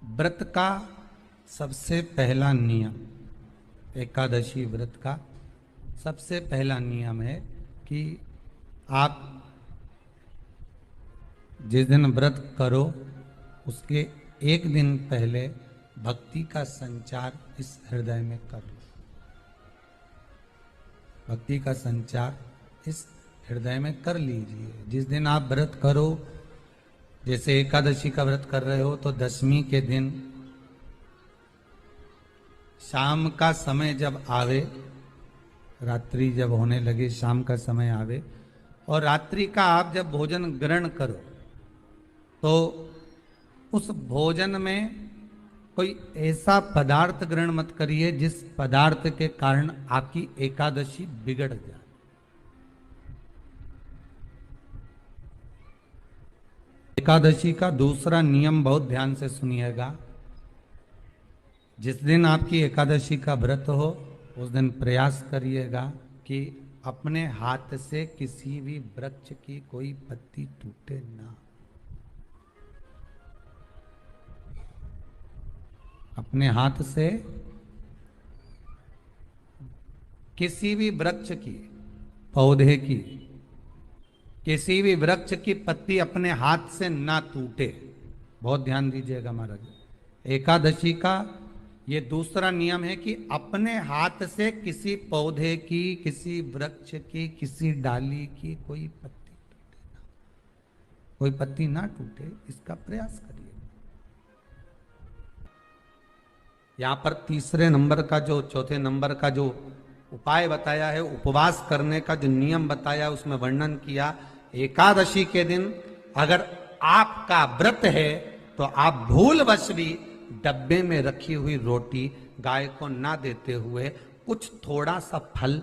व्रत का सबसे पहला नियम, एकादशी व्रत का सबसे पहला नियम है कि आप जिस दिन व्रत करो उसके एक दिन पहले भक्ति का संचार इस हृदय में कर लो। भक्ति का संचार इस हृदय में कर लीजिए। जिस दिन आप व्रत करो, जैसे एकादशी का व्रत कर रहे हो तो दशमी के दिन शाम का समय जब आवे, रात्रि जब होने लगे, शाम का समय आवे और रात्रि का आप जब भोजन ग्रहण करो तो उस भोजन में कोई ऐसा पदार्थ ग्रहण मत करिए जिस पदार्थ के कारण आपकी एकादशी बिगड़ जाए। एकादशी का दूसरा नियम बहुत ध्यान से सुनिएगा। जिस दिन आपकी एकादशी का व्रत हो उस दिन प्रयास करिएगा कि अपने हाथ से किसी भी वृक्ष की कोई पत्ती टूटे ना। अपने हाथ से किसी भी वृक्ष की, पौधे की, किसी भी वृक्ष की पत्ती अपने हाथ से ना टूटे। बहुत ध्यान दीजिएगा महाराज। एकादशी का ये दूसरा नियम है कि अपने हाथ से किसी पौधे की, किसी वृक्ष की, किसी डाली की कोई पत्ती टूटे ना, कोई पत्ती ना टूटे, इसका प्रयास करिए। यहां पर तीसरे नंबर का जो, चौथे नंबर का जो उपाय बताया है, उपवास करने का जो नियम बताया, उसमें वर्णन किया एकादशी के दिन अगर आपका व्रत है तो आप भूलवश भी डब्बे में रखी हुई रोटी गाय को ना देते हुए कुछ थोड़ा सा फल,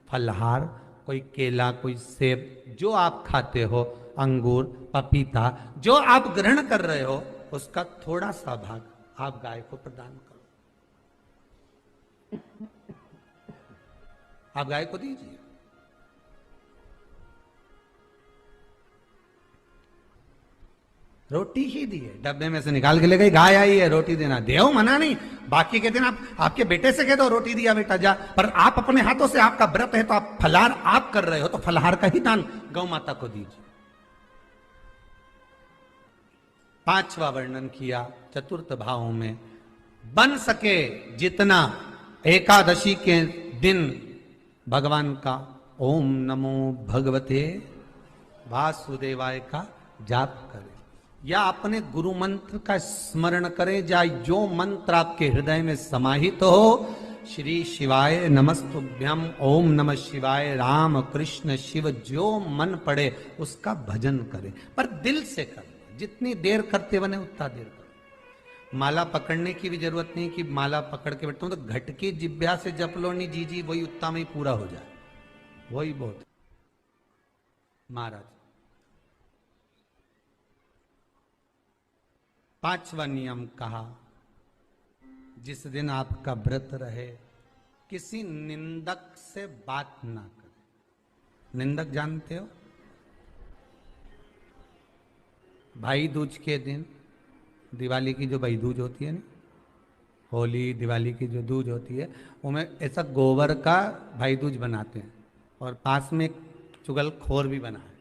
फलहार, कोई केला, कोई सेब, जो आप खाते हो, अंगूर, पपीता, जो आप ग्रहण कर रहे हो, उसका थोड़ा सा भाग आप गाय को प्रदान करो। आप गाय को दीजिए। रोटी ही दी है, डब्बे में से निकाल के ले गई, गाय आई है, रोटी देना, देव मना नहीं। बाकी के दिन आप आपके बेटे से कह दो रोटी दिया बेटा जा, पर आप अपने हाथों से, आपका व्रत है तो आप फलाहार आप कर रहे हो तो फलाहार का ही दान गौ माता को दीजिए। पांचवा वर्णन किया चतुर्थ भाव में, बन सके जितना एकादशी के दिन भगवान का ओम नमो भगवते वासुदेवाय का जाप करें या अपने गुरु मंत्र का स्मरण करें, या जो मंत्र आपके हृदय में समाहित हो, श्री शिवाय नमस्तुभ्यम, ओम नमः शिवाय, राम कृष्ण शिव, जो मन पड़े उसका भजन करें, पर दिल से करें। जितनी देर करते बने उतना देर करें। माला पकड़ने की भी जरूरत नहीं कि माला पकड़ के बैठता हूं तो घट की जिब्या से जप लो नहीं जी, वही उतना में ही पूरा हो जाए, वही बहुत। महाराज पांचवा नियम कहा, जिस दिन आपका व्रत रहे किसी निंदक से बात ना करें। निंदक जानते हो? भाई दूज के दिन, दिवाली की जो भाई दूज होती है ना, होली दिवाली की जो दूज होती है, उनमें ऐसा गोबर का भाई दूज बनाते हैं और पास में एक चुगलखोर भी बना है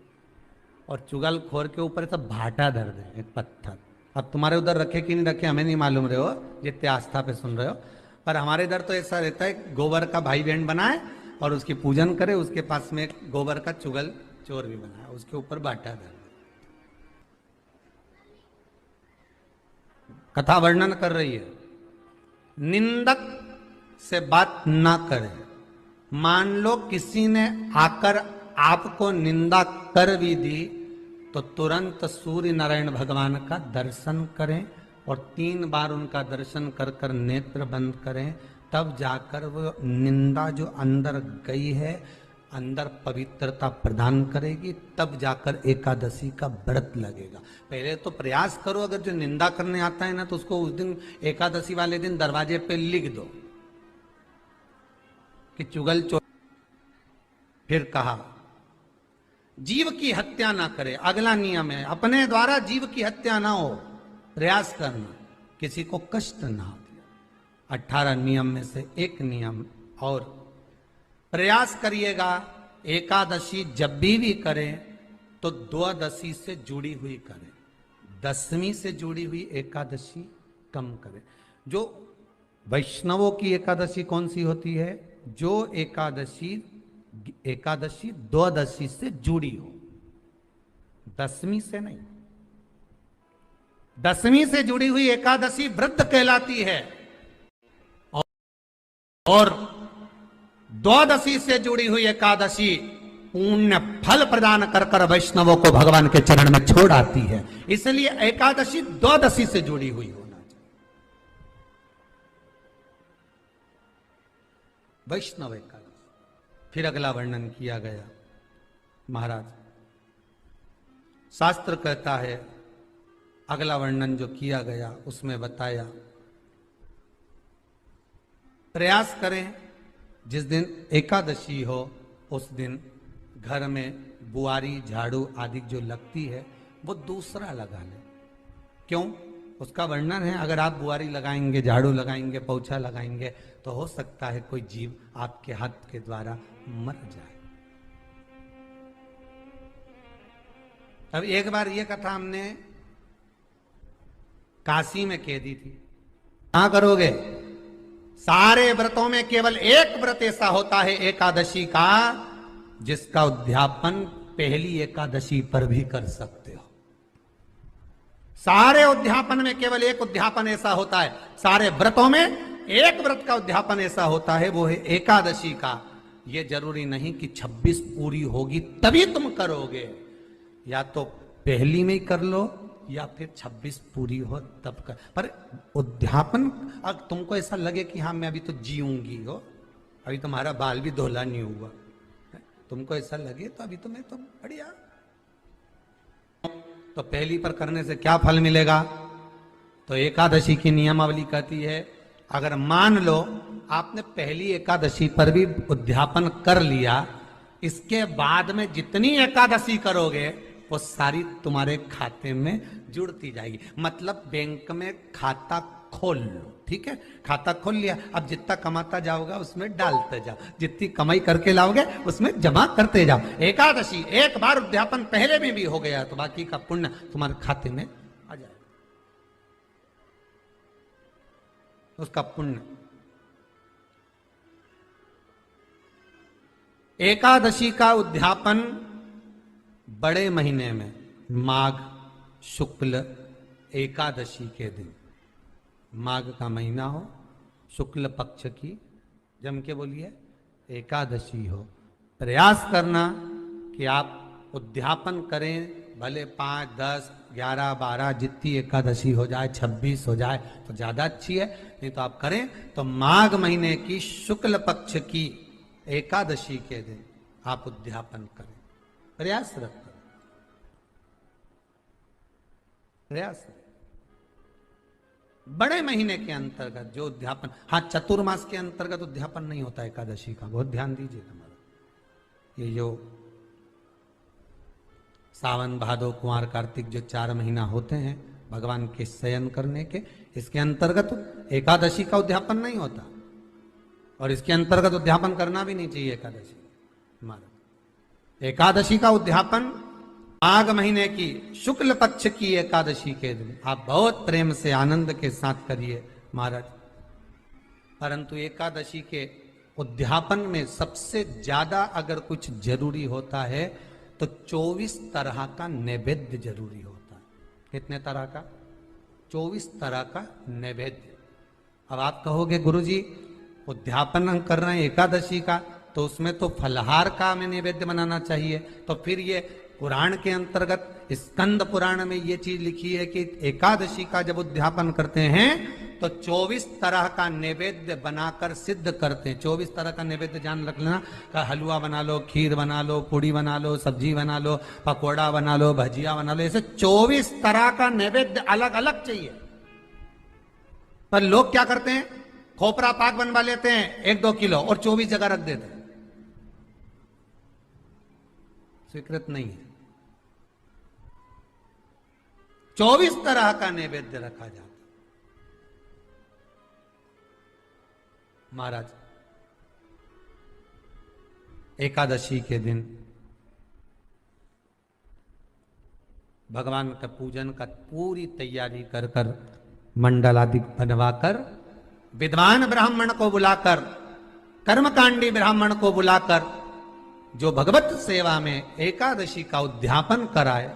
और चुगलखोर के ऊपर ऐसा भाटा धर दे, एक पत्थर। अब तुम्हारे उधर रखे कि नहीं रखे हमें नहीं मालूम रहे हो, जितने आस्था पे सुन रहे हो, पर हमारे इधर तो ऐसा रहता है, गोबर का भाई बहन बनाए और उसकी पूजन करे, उसके पास में एक गोबर का चुगल चोर भी बनाए, उसके ऊपर भाटा धर। कथा वर्णन कर रही है, निंदक से बात ना करें। मान लो किसी ने आकर आपको निंदा कर भी दी तो तुरंत सूर्य नारायण भगवान का दर्शन करें और 3 बार उनका दर्शन कर कर नेत्र बंद करें, तब जाकर वो निंदा जो अंदर गई है, अंदर पवित्रता प्रदान करेगी, तब जाकर एकादशी का व्रत लगेगा। पहले तो प्रयास करो, अगर जो निंदा करने आता है ना तो उसको उस दिन एकादशी वाले दिन दरवाजे पे लिख दो कि चुगल चोर। फिर कहा जीव की हत्या ना करे। अगला नियम है, अपने द्वारा जीव की हत्या ना हो, प्रयास करना किसी को कष्ट ना दिया। 18 नियम में से एक नियम और, प्रयास करिएगा एकादशी जब भी करें तो द्वादशी से जुड़ी हुई करें, दसवीं से जुड़ी हुई एकादशी कम करें। जो वैष्णवों की एकादशी कौन सी होती है? जो एकादशी द्वादशी से जुड़ी हो, दसवीं से नहीं। दसवीं से जुड़ी हुई एकादशी व्रत कहलाती है और द्वादशी से जुड़ी हुई एकादशी पुण्य फल प्रदान कर कर वैष्णवों को भगवान के चरण में छोड़ आती है। इसलिए एकादशी द्वादशी से जुड़ी हुई होना चाहिए। वैष्णव एकादशी। फिर अगला वर्णन किया गया। महाराज शास्त्र कहता है, अगला वर्णन जो किया गया उसमें बताया, प्रयास करें जिस दिन एकादशी हो उस दिन घर में बुआरी झाड़ू आदि जो लगती है वो दूसरा लगा ले। क्यों? उसका वर्णन है, अगर आप बुआरी लगाएंगे, झाड़ू लगाएंगे, पोछा लगाएंगे तो हो सकता है कोई जीव आपके हाथ के द्वारा मर जाए। अब एक बार ये कथा हमने काशी में कह दी थी। कहां करोगे? सारे व्रतों में केवल एक व्रत ऐसा होता है एकादशी का, जिसका उद्यापन पहली एकादशी पर भी कर सकते हो। सारे उद्यापन में केवल एक उद्यापन ऐसा होता है, सारे व्रतों में एक व्रत का उद्यापन ऐसा होता है, वो है एकादशी का। ये जरूरी नहीं कि 26 पूरी होगी तभी तुम करोगे, या तो पहली में ही कर लो या फिर 26 पूरी हो तब कर। पर उद्यापन, अब तुमको ऐसा लगे कि हाँ मैं अभी तो जीऊंगी हो, अभी तुम्हारा बाल भी धोला नहीं हुआ, तुमको ऐसा लगे तो अभी तो मैं तो बढ़िया, तो पहली पर करने से क्या फल मिलेगा? तो एकादशी की नियमावली कहती है, अगर मान लो आपने पहली एकादशी पर भी उद्यापन कर लिया, इसके बाद में जितनी एकादशी करोगे वो सारी तुम्हारे खाते में जुड़ती जाएगी। मतलब बैंक में खाता खोल लो, ठीक है? खाता खोल लिया, अब जितना कमाता जाओगा उसमें डालते जाओ, जितनी कमाई करके लाओगे उसमें जमा करते जाओ। एकादशी एक बार उद्यापन पहले में भी हो गया तो बाकी का पुण्य तुम्हारे खाते में आ जाएगा, उसका पुण्य। एकादशी का उद्यापन बड़े महीने में माघ शुक्ल एकादशी के दिन, माघ का महीना हो, शुक्ल पक्ष की, जम के बोलिए, एकादशी हो, प्रयास करना कि आप उद्यापन करें, भले 5, 10, 11, 12 जितनी एकादशी हो जाए, 26 हो जाए तो ज्यादा अच्छी है, नहीं तो आप करें तो माघ महीने की शुक्ल पक्ष की एकादशी के दिन आप उद्यापन करें। प्रयास रखें, प्रयास। बड़े महीने के अंतर्गत जो उद्यापन, हाँ चतुर्मास के अंतर्गत उद्यापन नहीं होता एकादशी का, बहुत ध्यान दीजिए हमारा। ये जो सावन भादो कुंवर कार्तिक जो 4 महीना होते हैं भगवान के शयन करने के, इसके अंतर्गत एकादशी का उद्यापन नहीं होता, और इसके अंतर्गत उद्यापन करना भी नहीं चाहिए एकादशी हमारा। एकादशी का उद्यापन माघ महीने की शुक्ल पक्ष की एकादशी के दिन आप बहुत प्रेम से आनंद के साथ करिए महाराज। परंतु एकादशी के उद्यापन में सबसे ज्यादा अगर कुछ जरूरी होता है तो 24 तरह का नैवेद्य जरूरी होता है। कितने तरह का? 24 तरह का नैवेद्य। अब आप कहोगे गुरुजी उद्यापन हम कर रहे हैं एकादशी का, तो उसमें तो फलहार का हमें नैवेद्य बनाना चाहिए। तो फिर ये पुराण के अंतर्गत स्कंद पुराण में ये चीज लिखी है कि एकादशी का जब उद्यापन करते हैं तो 24 तरह का नैवेद्य बनाकर सिद्ध करते हैं। 24 तरह का नैवेद्य जान रख लेना, का हलवा बना लो, खीर बना लो, पूड़ी बना लो, सब्जी बना लो, पकौड़ा बना लो, भजिया बना लो, ऐसे 24 तरह का नैवेद्य अलग अलग चाहिए। पर लोग क्या करते हैं, खोपरा पाक बनवा लेते हैं 1-2 किलो और 24 जगह रख देते हैं। स्वीकृत नहीं है। 24 तरह का नैवेद्य रखा जाता, महाराज एकादशी के दिन भगवान का पूजन का पूरी तैयारी कर कर मंडल आदि बनवाकर विद्वान ब्राह्मण को बुलाकर कर्मकांडी ब्राह्मण को बुलाकर जो भगवत सेवा में एकादशी का उद्यापन कराए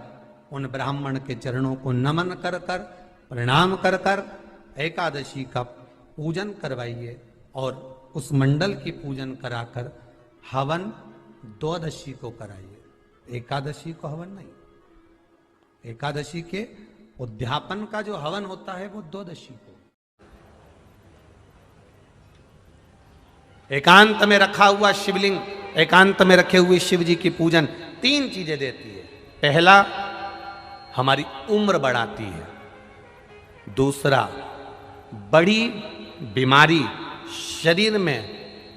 उन ब्राह्मण के चरणों को नमन कर कर प्रणाम कर कर एकादशी का पूजन करवाइए और उस मंडल की पूजन कराकर हवन द्वादशी को कराइए। एकादशी को हवन नहीं, एकादशी के उद्यापन का जो हवन होता है वो द्वादशी को। एकांत में रखा हुआ शिवलिंग, एकांत में रखे हुए शिव जी की पूजन 3 चीजें देती है। पहला, हमारी उम्र बढ़ाती है। दूसरा, बड़ी बीमारी शरीर में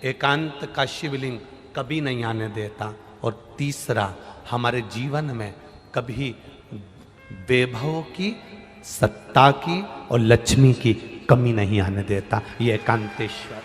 एकांत का शिवलिंग कभी नहीं आने देता। और तीसरा, हमारे जीवन में कभी वैभव की, सत्ता की और लक्ष्मी की कमी नहीं आने देता। ये एकांतेश्वर।